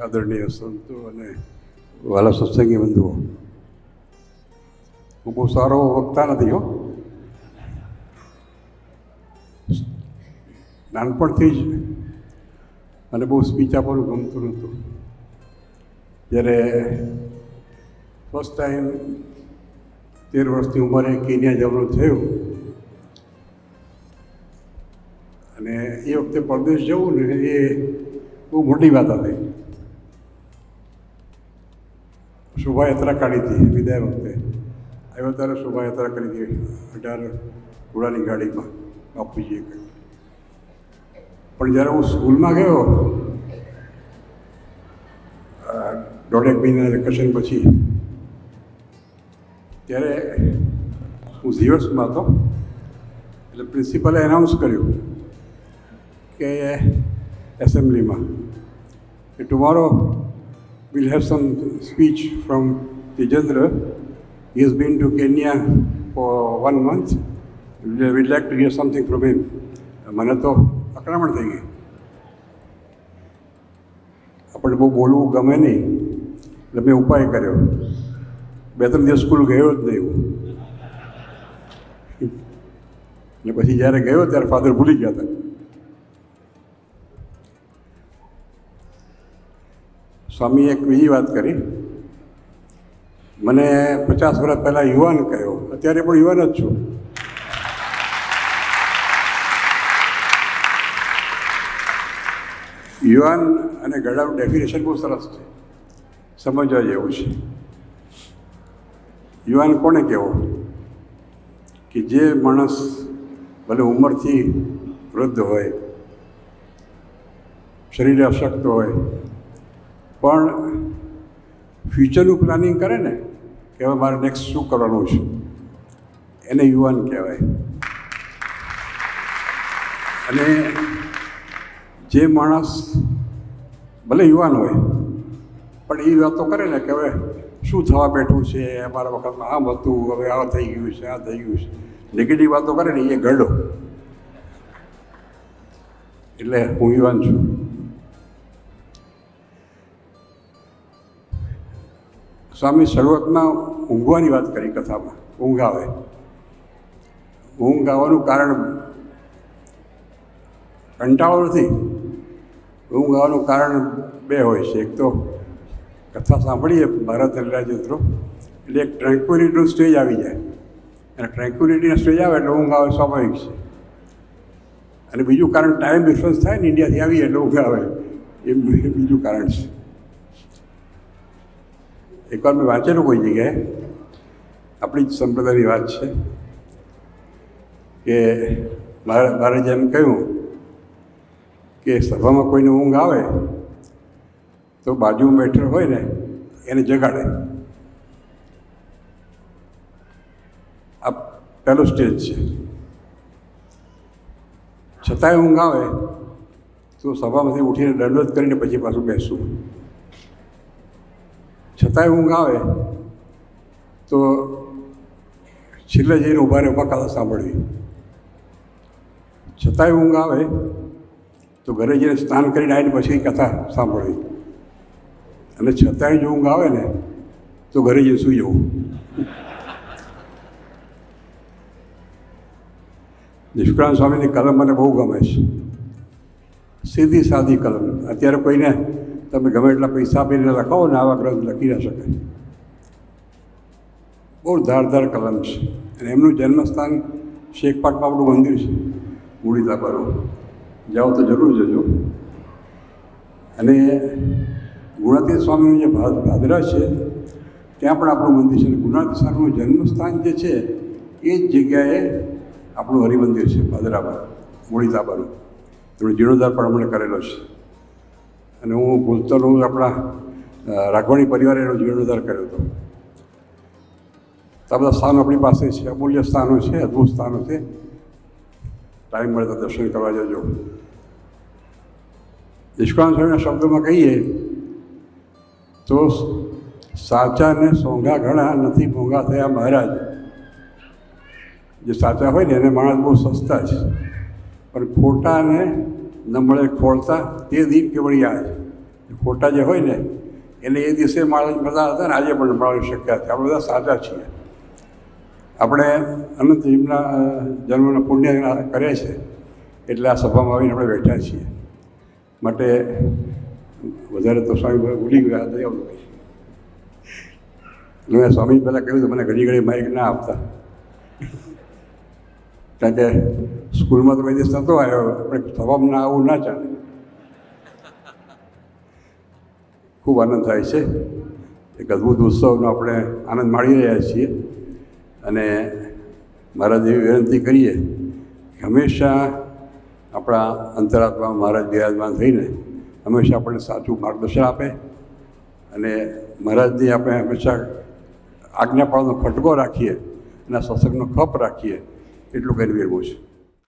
આદરણીય સંતો અને વાલા સત્સંગી બંધુઓ, હું બહુ સારો વક્તા નથી હો. નાનપણથી જ મને બહુ સ્પીચ આપવાનું ગમતું નહોતું. જ્યારે ફર્સ્ટ ટાઈમ 13 વર્ષની ઉંમરે કેન્યા જવાનું થયું અને એ વખતે પરદેશ જવું ને એ બહુ મોટી વાત હતી. શોભાયાત્રા કાઢી હતી વિદાય વખતે. આવ્યો ત્યારે શોભાયાત્રા કરી હતી 18 ઘોડાની ગાડીમાં બાપુજીએ કહ્યું. પણ જ્યારે હું સ્કૂલમાં ગયો 1.5 મહિના વેકેશન પછી, ત્યારે હું ઝીરોસમાં હતો. એટલે પ્રિન્સિપલે એનાઉન્સ કર્યું કે એસેમ્બલીમાં કે tomorrow we'll have some speech from Tejendra. He has been to Kenya for 1 month. We'd like to hear something from him. મને તો અકળામણ થઈ ગઈ. આપણને બહુ બોલવું ગમે નહીં એટલે મેં ઉપાય કર્યો. 2-3 દિવસ સ્કૂલ ગયો જ નહીં હું. એટલે પછી જ્યારે ગયો ત્યારે ફાધર ભૂલી ગયા હતા. સ્વામીએ એક બીજી વાત કરી. મને 50 વર્ષ પહેલાં યુવાન કહ્યો, અત્યારે પણ યુવાન જ છું. યુવાન અને ગળાનું ડેફિનેશન બહુ સરસ છે, સમજવા જેવું છે. યુવાન કોને કહેવો? કે જે માણસ ભલે ઉંમરથી વૃદ્ધ હોય, શરીરે અશક્ત હોય, પણ ફ્યુચરનું પ્લાનિંગ કરે ને કે હવે મારે નેક્સ્ટ શું કરવાનું છે, એને યુવાન કહેવાય. અને જે માણસ ભલે યુવાન હોય પણ એ વાતો કરે ને કે હવે શું થવા બેઠું છે, અમારા વખતમાં આમ હતું, હવે આ થઈ ગયું છે, આ થઈ ગયું છે, નેગેટિવ વાતો કરે ને એ ગરડો. એટલે હું યુવાન છું. સ્વામી શરૂઆતમાં ઊંઘવાની વાત કરી કથામાં. ઊંઘ આવે. ઊંઘ આવવાનું કારણ કંટાળો નથી. ઊંઘ આવવાનું કારણ 2 હોય છે. એક તો કથા સાંભળીએ ભારત લીલાચિત્રો એટલે એક ટ્રેન્ક્યુલિટીનો સ્ટેજ આવી જાય, અને ટ્રેન્ક્યુલિટીનો સ્ટેજ આવે એટલે ઊંઘ આવે, સ્વાભાવિક છે. અને બીજું કારણ ટાઈમ ડિફરન્સ થાય ને, ઇન્ડિયાથી આવીએ એટલે ઊંઘ આવે, એ બીજું કારણ છે. એકવાર મેં વાંચેલું કોઈ જગ્યાએ, આપણી જ સંપ્રદાયની વાત છે, કે મહારાજે એમ કહ્યું કે સભામાં કોઈને ઊંઘ આવે તો બાજુમાં બેઠેલો હોય ને એને જગાડે. આ પહેલો સ્ટેજ છે. છતાંય ઊંઘ આવે તો સભામાંથી ઉઠીને દંડવત કરીને પછી પાછું બેસવું. છતાંય ઊંઘ આવે તો છેલ્લે જઈને ઊભા ઊભા કથા સાંભળવી. છતાંય ઊંઘ આવે તો ઘરે જઈને સ્નાન કરીને આવીને પછી કથા સાંભળવી. અને છતાંય જો ઊંઘ આવે ને તો ઘરે જઈને સૂઈ જવું. નિષ્કળાનંદ સ્વામીની કલમ મને બહુ ગમે છે. સીધી સાદી કલમ. અત્યારે કોઈને તમે ગમે એટલા પૈસા આપીને લખાવો ને આવા ગ્રંથ લખી ના શકે. બહુ ધારદાર કલમ છે. અને એમનું જન્મસ્થાન શેખપાટમાં આપણું મંદિર છે, મૂડી તાબાનું. જાઓ તો જરૂર જજો. અને ગુણાતીત સ્વામીનું જે ભાદરા છે ત્યાં પણ આપણું મંદિર છે. અને ગુણાતીત સ્વામીનું જન્મસ્થાન જે છે એ જ જગ્યાએ આપણું હરિમંદિર છે ભાદરામાં, મૂડી તાબાનું. એમણે જીર્ણોદ્ધાર પણ હમણાં કરેલો છે. અને હું ભૂલતો હું આપણા રાઘવાણી પરિવારે એનો જીર્ણોદ્ધાર કર્યો હતો. તો આ બધા સ્થાનો આપણી પાસે છે, અમૂલ્ય સ્થાનો છે, અદ્ભુત સ્થાનો છે. ટાઈમ મળે તો દર્શન કરવા જજો. નિષ્કળાનંદ સ્વામીના શબ્દોમાં કહીએ તો સાચાને સોંઘા ઘણા નથી મોંઘા થયા મહારાજ. જે સાચા હોય ને એને માણસ બહુ સસ્તા છે, પણ ખોટાને ન મળે ખોળતા તે દીપ કે વળી આજ. ખોટા જે હોય ને એને એ દિવસે મળતા હતા ને આજે પણ મળવાની શક્યતા છે. આપણે બધા સાચા છીએ. આપણે અનંત જીવના જન્મના પુણ્ય કરે છે એટલે આ સભામાં આવીને આપણે બેઠા છીએ. માટે વધારે તો સ્વામી ભૂલી ગયા હતા એવું ભાઈ. એટલે મેં સ્વામી પહેલાં કહ્યું હતું મને ઘડી ઘડી માઇક ના આપતા, કારણ કે સ્કૂલમાં તો કોઈ દિવસ નહોતો આવ્યો, આપણે સભામાં ના આવવું ના ચાલે. ખૂબ આનંદ થાય છે. એક અદ્ભુત ઉત્સવનો આપણે આનંદ માણી રહ્યા છીએ. અને મહારાજ એવી વિનંતી કરીએ કે હંમેશા આપણા અંતરાત્મા મહારાજ બિરાજમાન થઈને હંમેશા આપણને સાચું માર્ગદર્શન આપે અને મહારાજની આપણે હંમેશા આજ્ઞાપાળનો ખટકો રાખીએ અને સત્સંગનો ખપ રાખીએ એટલું કરી વિરમું છે.